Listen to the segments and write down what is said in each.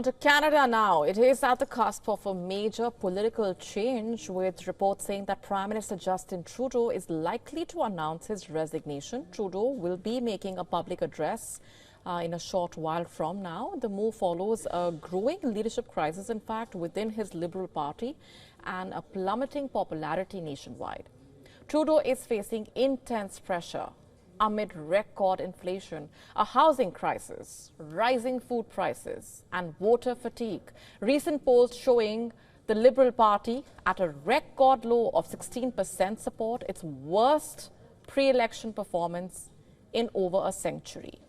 On to Canada now. It is at the cusp of a major political change, with reports saying that Prime Minister Justin Trudeau is likely to announce his resignation. Trudeau will be making a public address in a short while from now. The move follows a growing leadership crisis, in fact, within his Liberal Party and a plummeting popularity nationwide. Trudeau is facing intense pressure amid record inflation, a housing crisis, rising food prices and voter fatigue. Recent polls showing the Liberal Party at a record low of 16% support, its worst pre-election performance in over a century.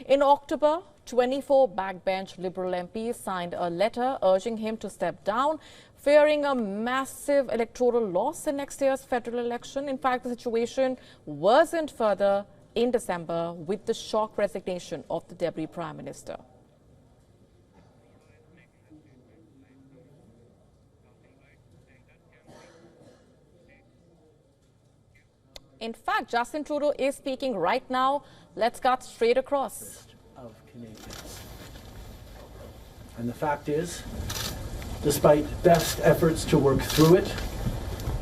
In October, 24 backbench Liberal MPs signed a letter urging him to step down, fearing a massive electoral loss in next year's federal election. In fact, the situation worsened further in December with the shock resignation of the Deputy Prime Minister. In fact, Justin Trudeau is speaking right now. Let's cut straight across. Of Canadians. And the fact is, despite best efforts to work through it,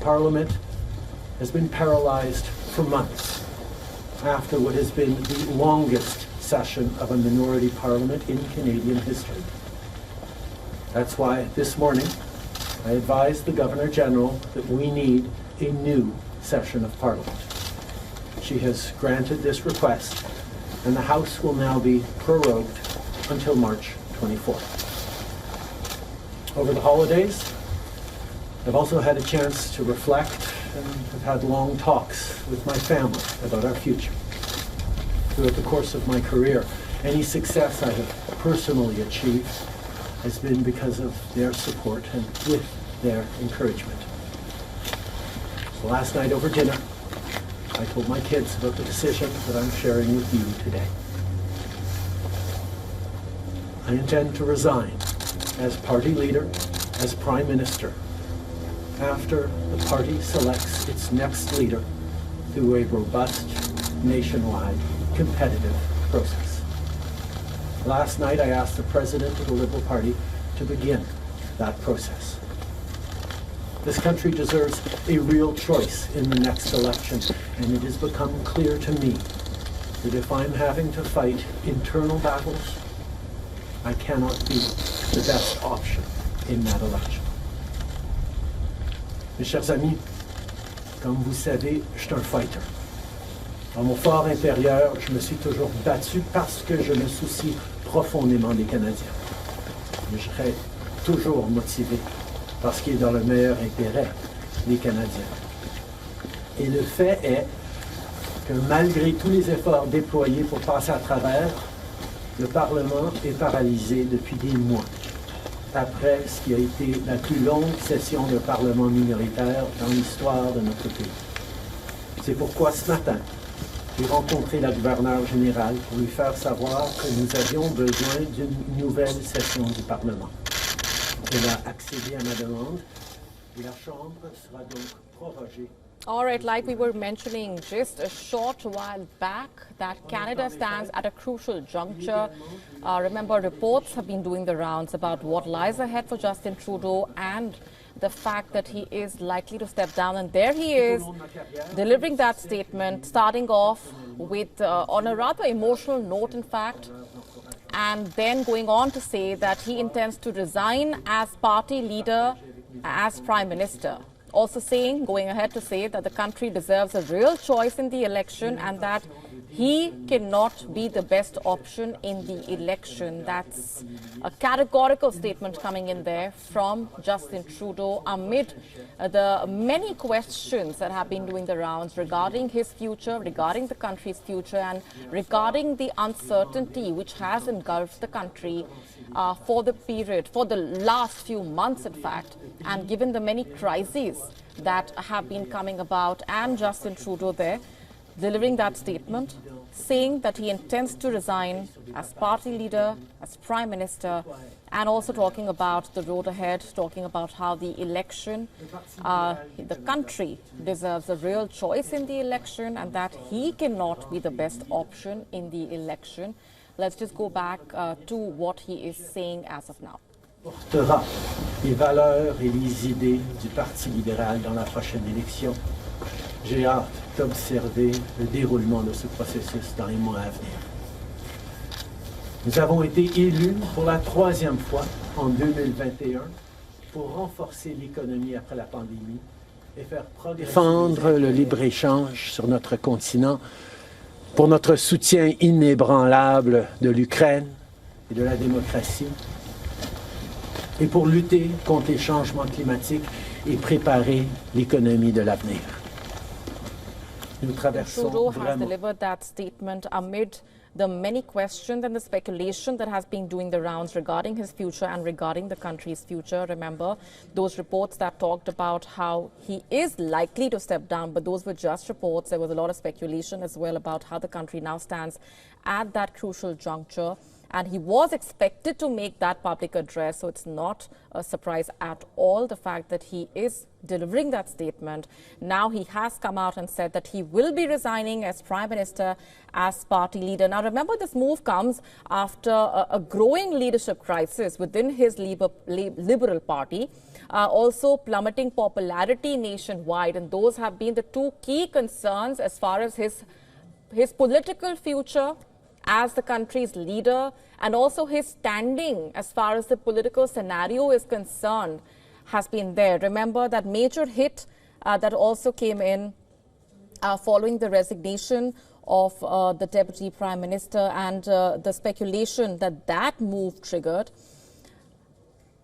Parliament has been paralyzed for months after what has been the longest session of a minority parliament in Canadian history. That's why this morning I advised the Governor-General that we need a new session of Parliament. She has granted this request, and the House will now be prorogued until March 24th. Over the holidays, I've also had a chance to reflect and have had long talks with my family about our future. Throughout the course of my career, any success I have personally achieved has been because of their support and with their encouragement. So last night over dinner, I told my kids about the decision that I'm sharing with you today. I intend to resign as party leader, as Prime Minister, after the party selects its next leader through a robust, nationwide, competitive process. Last night I asked the President of the Liberal Party to begin that process. This country deserves a real choice in the next election, and it has become clear to me that if I'm having to fight internal battles, I cannot be the best option in that election. Mes chers amis, comme vous savez, je suis un fighter. Dans mon fort intérieur, je me suis toujours battu parce que je me soucie profondément des Canadiens. Mais je serai toujours motivé parce qu'il est dans le meilleur intérêt des Canadiens. Et le fait est que malgré tous les efforts déployés pour passer à travers, le Parlement est paralysé depuis des mois, après ce qui a été la plus longue session de Parlement minoritaire dans l'histoire de notre pays. C'est pourquoi ce matin, j'ai rencontré la gouverneure générale pour lui faire savoir que nous avions besoin d'une nouvelle session du Parlement. Elle a accédé à ma demande et la Chambre sera donc prorogée. All right, like we were mentioning just a short while back, that Canada stands at a crucial juncture. Remember, reports have been doing the rounds about what lies ahead for Justin Trudeau and the fact that he is likely to step down. And there he is, delivering that statement, starting off with, on a rather emotional note, in fact, and then going on to say that he intends to resign as party leader, as Prime Minister. Also saying, going ahead to say that the country deserves a real choice in the election and that he cannot be the best option in the election. That's a categorical statement coming in there from Justin Trudeau amid the many questions that have been doing the rounds regarding his future, regarding the country's future, and regarding the uncertainty which has engulfed the country for the last few months, in fact, and given the many crises that have been coming about, and Justin Trudeau there delivering that statement, saying that he intends to resign as party leader, as Prime Minister, and also talking about the road ahead, talking about how the election, the country deserves a real choice in the election and that he cannot be the best option in the election. Let's just go back to what he is saying as of now. Portera les valeurs et les idées du Parti libéral dans la prochaine élection. J'ai hâte d'observer le déroulement de ce processus dans les mois à venir. Nous avons été élus pour la 3e fois en 2021 pour renforcer l'économie après la pandémie et faire progresser... Défendre le libre-échange sur notre continent pour notre soutien inébranlable de l'Ukraine et de la démocratie et pour lutter contre les changements climatiques et préparer l'économie de l'avenir. Nous traversons Trudeau has vraiment... delivered that statement amid the many questions and the speculation that has been doing the rounds regarding his future and regarding the country's future. Remember those reports that talked about how he is likely to step down, but those were just reports. There was a lot of speculation as well about how the country now stands at that crucial juncture. And he was expected to make that public address, so it's not a surprise at all, the fact that he is delivering that statement. Now he has come out and said that he will be resigning as Prime Minister, as party leader. Now remember, this move comes after a growing leadership crisis within his Liberal Party, also plummeting popularity nationwide, and those have been the two key concerns as far as his political future as the country's leader, and also his standing as far as the political scenario is concerned has been there. Remember that major hit that also came in following the resignation of the Deputy Prime Minister and the speculation that that move triggered.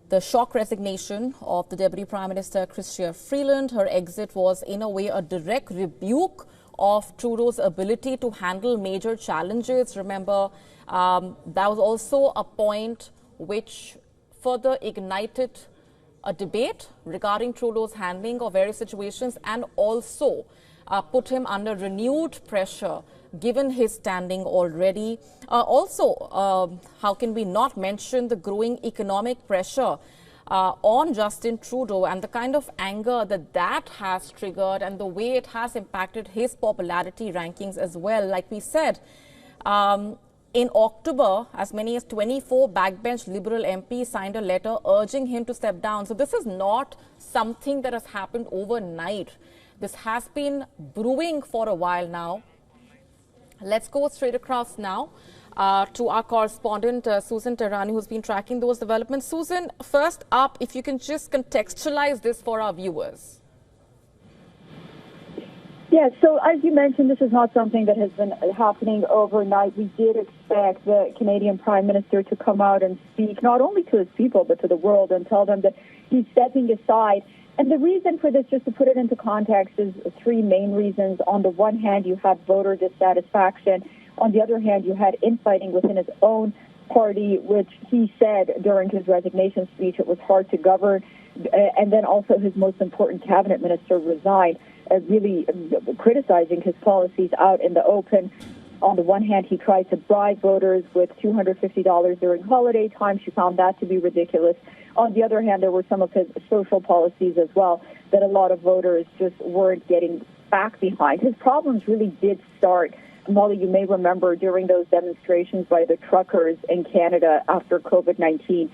The shock resignation of the Deputy Prime Minister, Chrystia Freeland. Her exit was in a way a direct rebuke of Trudeau's ability to handle major challenges. Remember, that was also a point which further ignited a debate regarding Trudeau's handling of various situations, and also put him under renewed pressure given his standing already. How can we not mention the growing economic pressure on Justin Trudeau and the kind of anger that has triggered and the way it has impacted his popularity rankings as well. Like we said, in October, as many as 24 backbench Liberal MPs signed a letter urging him to step down. So this is not something that has happened overnight. This has been brewing for a while now. Let's go straight across now to our correspondent, Susan Terrani, who's been tracking those developments. Susan, first up, if you can just contextualize this for our viewers. Yeah, so as you mentioned, this is not something that has been happening overnight. We did expect the Canadian Prime Minister to come out and speak not only to his people, but to the world, and tell them that he's stepping aside. And the reason for this, just to put it into context, is three main reasons. On the one hand, you had voter dissatisfaction. On the other hand, you had infighting within his own party, which he said during his resignation speech it was hard to govern. And then also his most important cabinet minister resigned, really criticizing his policies out in the open. On the one hand, he tried to bribe voters with $250 during holiday time. She found that to be ridiculous. On the other hand, there were some of his social policies as well that a lot of voters just weren't getting back behind. His problems really did start, Molly, you may remember, during those demonstrations by the truckers in Canada after COVID-19.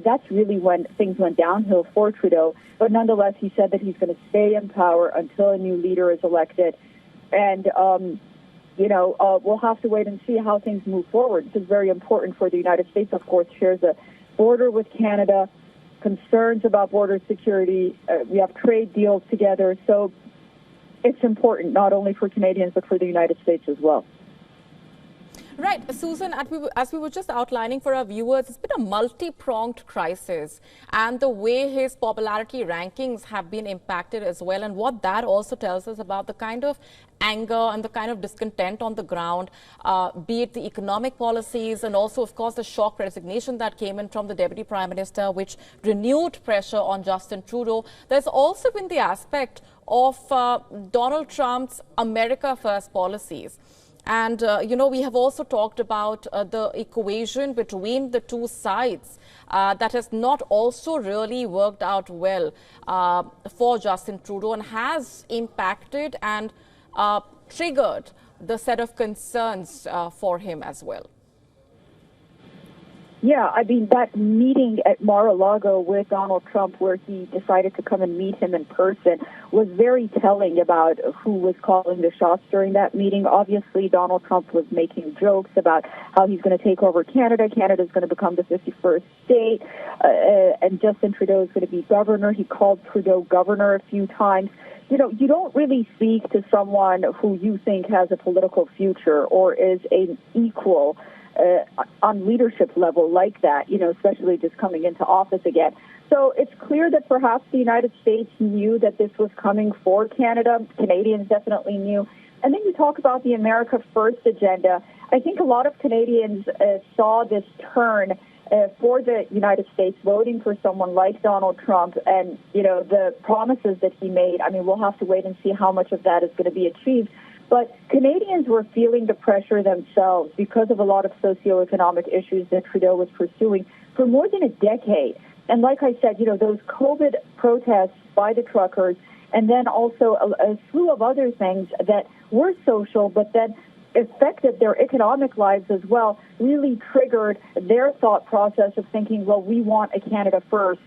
That's really when things went downhill for Trudeau. But nonetheless, he said that he's going to stay in power until a new leader is elected. And, we'll have to wait and see how things move forward. This is very important for the United States, of course, shares a border with Canada, concerns about border security. We have trade deals together. So it's important not only for Canadians, but for the United States as well. Right, Susan, as we were just outlining for our viewers, it's been a multi-pronged crisis, and the way his popularity rankings have been impacted as well, and what that also tells us about the kind of anger and the kind of discontent on the ground, be it the economic policies and also, of course, the shock resignation that came in from the Deputy Prime Minister, which renewed pressure on Justin Trudeau. There's also been the aspect of Donald Trump's America First policies. And, we have also talked about the equation between the two sides that has not also really worked out well for Justin Trudeau and has impacted and triggered the set of concerns for him as well. Yeah, I mean, that meeting at Mar-a-Lago with Donald Trump, where he decided to come and meet him in person, was very telling about who was calling the shots during that meeting. Obviously, Donald Trump was making jokes about how he's going to take over Canada. Canada's going to become the 51st state, and Justin Trudeau is going to be governor. He called Trudeau governor a few times. You know, you don't really speak to someone who you think has a political future or is an equal on leadership level like that, you know, especially just coming into office again. So it's clear that perhaps the United States knew that this was coming for Canada. Canadians definitely knew. And then you talk about the America First agenda. I think a lot of Canadians saw this turn for the United States, voting for someone like Donald Trump and, you know, the promises that he made. I mean, we'll have to wait and see how much of that is going to be achieved. But Canadians were feeling the pressure themselves because of a lot of socioeconomic issues that Trudeau was pursuing for more than a decade. And like I said, you know, those COVID protests by the truckers and then also a slew of other things that were social but that affected their economic lives as well really triggered their thought process of thinking, well, we want a Canada First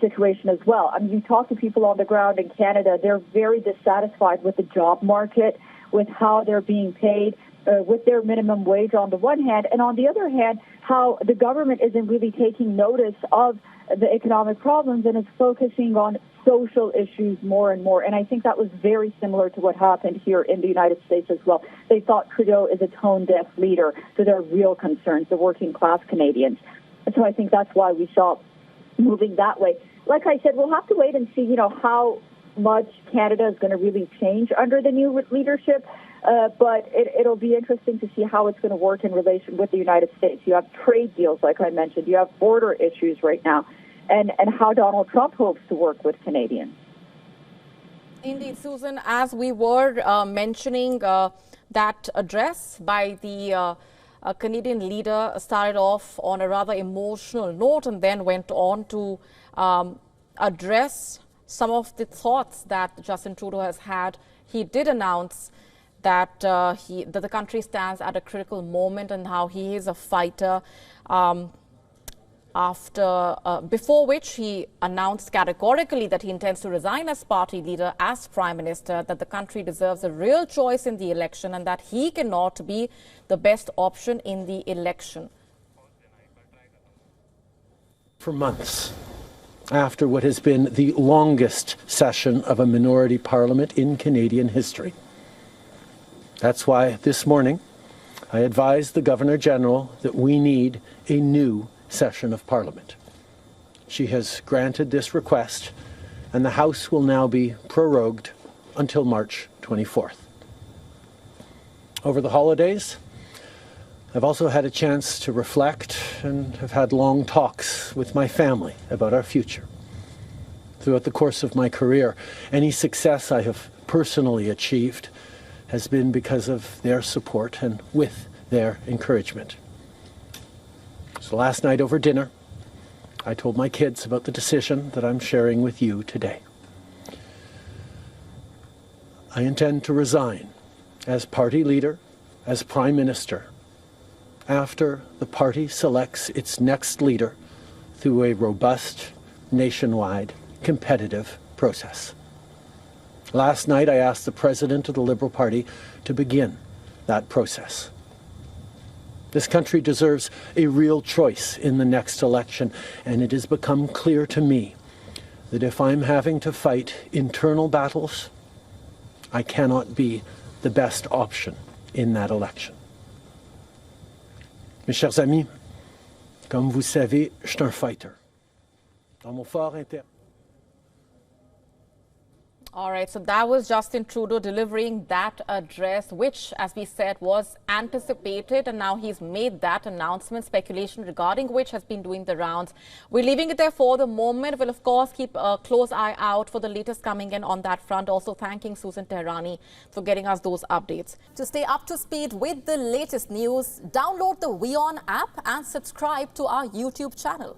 situation as well. I mean, you talk to people on the ground in Canada, they're very dissatisfied with the job market, with how they're being paid, with their minimum wage on the one hand, and on the other hand, how the government isn't really taking notice of the economic problems and is focusing on social issues more and more. And I think that was very similar to what happened here in the United States as well. They thought Trudeau is a tone-deaf leader to their real concerns, the working-class Canadians. And so I think that's why we saw moving that way. Like I said, we'll have to wait and see, you know, how much Canada is going to really change under the new leadership, but it'll be interesting to see how it's going to work in relation with the United States. You have trade deals, like I mentioned. You have border issues right now, and how Donald Trump hopes to work with Canadians. Indeed, Susan, as we were mentioning, that address by the Canadian leader started off on a rather emotional note and then went on to address some of the thoughts that Justin Trudeau has had. He did announce that that the country stands at a critical moment and how he is a fighter. Before which he announced categorically that he intends to resign as party leader, as Prime Minister, that the country deserves a real choice in the election and that he cannot be the best option in the election. For months, after what has been the longest session of a minority parliament in Canadian history. That's why this morning I advised the Governor-General that we need a new session of Parliament. She has granted this request, and the House will now be prorogued until March 24th. Over the holidays, I've also had a chance to reflect and have had long talks with my family about our future. Throughout the course of my career, any success I have personally achieved has been because of their support and with their encouragement. So last night over dinner, I told my kids about the decision that I'm sharing with you today. I intend to resign as party leader, as Prime Minister, after the party selects its next leader through a robust, nationwide, competitive process. Last night, I asked the President of the Liberal Party to begin that process. This country deserves a real choice in the next election, and it has become clear to me that if I'm having to fight internal battles, I cannot be the best option in that election. Mes chers amis, comme vous savez, je suis un fighter. Dans mon fort intérieur. All right, so that was Justin Trudeau delivering that address, which, as we said, was anticipated, and now he's made that announcement. Speculation regarding which has been doing the rounds. We're leaving it there for the moment. We'll, of course, keep a close eye out for the latest coming in on that front. Also, thanking Susan Tehrani for getting us those updates. To stay up to speed with the latest news, download the WION app and subscribe to our YouTube channel.